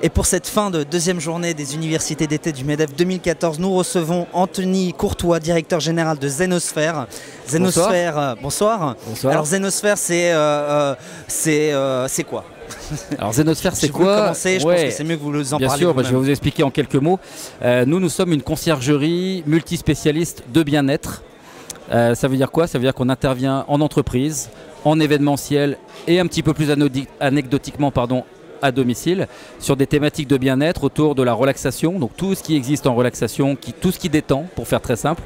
Et pour cette fin de deuxième journée des universités d'été du MEDEF 2014, nous recevons Anthony Courtois, directeur général de Zenosphère. Zenosphère, bonsoir. Bonsoir. Alors Zenosphère, c'est quoi? Alors Zenosphère, c'est quoi? Commencer, je pense que c'est mieux que vous nous en Bien parliez. sûr, je vais vous expliquer en quelques mots. Nous sommes une conciergerie multispécialiste de bien-être. Ça veut dire quoi? Ça veut dire qu'on intervient en entreprise, en événementiel et un petit peu plus anecdotiquement, à domicile, sur des thématiques de bien-être autour de la relaxation, donc tout ce qui existe en relaxation, tout ce qui détend, pour faire très simple,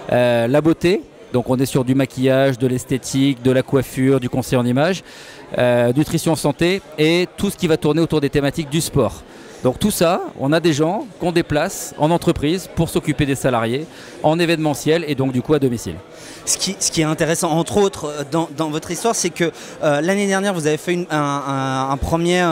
la beauté, donc on est sur du maquillage, de l'esthétique, de la coiffure, du conseil en image, nutrition santé et tout ce qui va tourner autour des thématiques du sport. Donc tout ça, on a des gens qu'on déplace en entreprise pour s'occuper des salariés, en événementiel et donc du coup à domicile. Ce qui est intéressant, entre autres, dans votre histoire, c'est que l'année dernière, vous avez fait un premier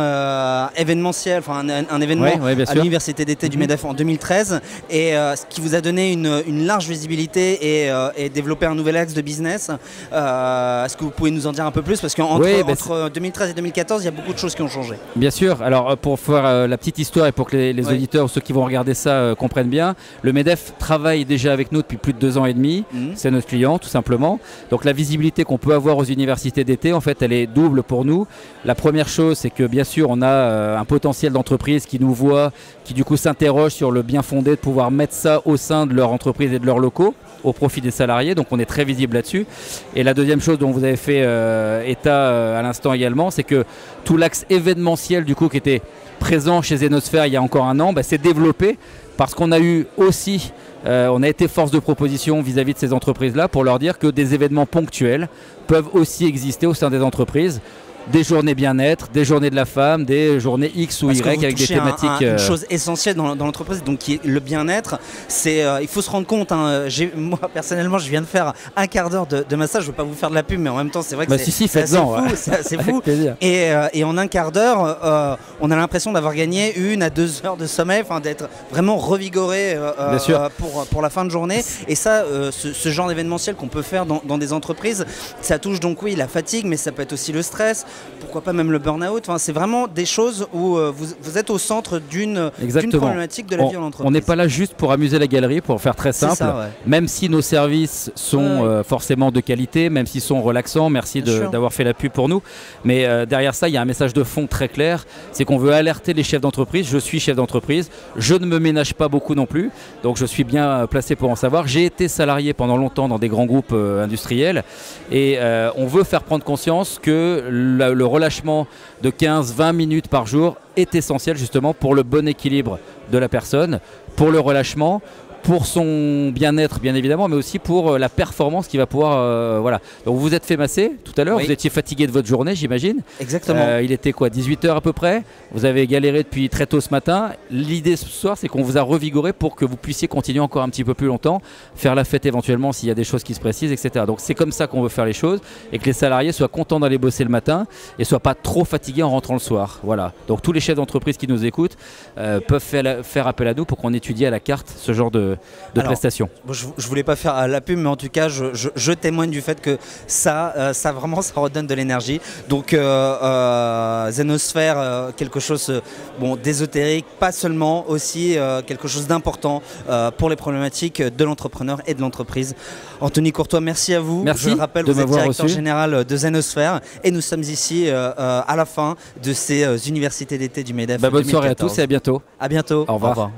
événementiel, enfin un événement à l'université d'été du MEDEF en 2013, et ce qui vous a donné une large visibilité et développé un nouvel axe de business. Est-ce que vous pouvez nous en dire un peu plus? Parce qu'entre 2013 et 2014, il y a beaucoup de choses qui ont changé. Bien sûr. Alors pour faire la petite histoire et pour que les auditeurs ou ceux qui vont regarder ça comprennent bien, le MEDEF travaille déjà avec nous depuis plus de 2 ans et demi. C'est notre client, tout simplement. Donc la visibilité qu'on peut avoir aux universités d'été, en fait, elle est double pour nous. La première chose, c'est que bien sûr, on a un potentiel d'entreprise qui nous voit, qui du coup s'interroge sur le bien fondé de pouvoir mettre ça au sein de leur entreprise et de leurs locaux au profit des salariés, donc on est très visible là-dessus. Et la deuxième chose dont vous avez fait état à l'instant également, c'est que tout l'axe événementiel du coup qui était présent chez Zenosphère il y a encore un an, s'est développé parce qu'on a eu aussi, on a été force de proposition vis-à-vis de ces entreprises-là pour leur dire que des événements ponctuels peuvent aussi exister au sein des entreprises. Des journées bien-être, des journées de la femme, des journées X ou Y avec des thématiques. Une chose essentielle dans l'entreprise, donc qui est le bien-être, c'est il faut se rendre compte. Moi personnellement, je viens de faire un quart d'heure de massage. Je ne veux pas vous faire de la pub, mais en même temps, c'est vrai que c'est fou. Et en un quart d'heure, on a l'impression d'avoir gagné 1 à 2 heures de sommeil, d'être vraiment revigoré pour la fin de journée. Et ça, ce genre d'événementiel qu'on peut faire dans des entreprises, ça touche donc la fatigue, mais ça peut être aussi le stress. Pourquoi pas même le burn-out. C'est vraiment des choses où vous êtes au centre d'une problématique de la vie en entreprise. On n'est pas là juste pour amuser la galerie, pour faire très simple. Même si nos services sont forcément de qualité, même s'ils sont relaxants, merci d'avoir fait la pub pour nous. Mais derrière ça, il y a un message de fond très clair, c'est qu'on veut alerter les chefs d'entreprise. Je suis chef d'entreprise, je ne me ménage pas beaucoup non plus, donc je suis bien placé pour en savoir. J'ai été salarié pendant longtemps dans des grands groupes industriels et on veut faire prendre conscience que le relâchement de 15-20 minutes par jour est essentiel justement pour le bon équilibre de la personne, pour le relâchement, pour son bien-être bien évidemment, mais aussi pour la performance qu'il va pouvoir... voilà. Donc vous vous êtes fait masser tout à l'heure, vous étiez fatigué de votre journée j'imagine. Exactement. Il était quoi, 18 h à peu près? Vous avez galéré depuis très tôt ce matin. L'idée ce soir, c'est qu'on vous a revigoré pour que vous puissiez continuer encore un petit peu plus longtemps, faire la fête éventuellement s'il y a des choses qui se précisent, etc. Donc c'est comme ça qu'on veut faire les choses et que les salariés soient contents d'aller bosser le matin et soient pas trop fatigués en rentrant le soir. Voilà. Donc tous les chefs d'entreprise qui nous écoutent peuvent faire appel à nous pour qu'on étudie à la carte ce genre de prestations. Je voulais pas faire la pub, mais en tout cas, je témoigne du fait que ça vraiment, ça redonne de l'énergie. Donc, Zenosphère, quelque chose d'ésotérique, pas seulement, aussi quelque chose d'important pour les problématiques de l'entrepreneur et de l'entreprise. Anthony Courtois, merci à vous. Merci. Je le rappelle, vous êtes directeur général de Zenosphère et nous sommes ici à la fin de ces universités d'été du MEDEF. Bonne soirée à tous et à bientôt. À bientôt. Au revoir.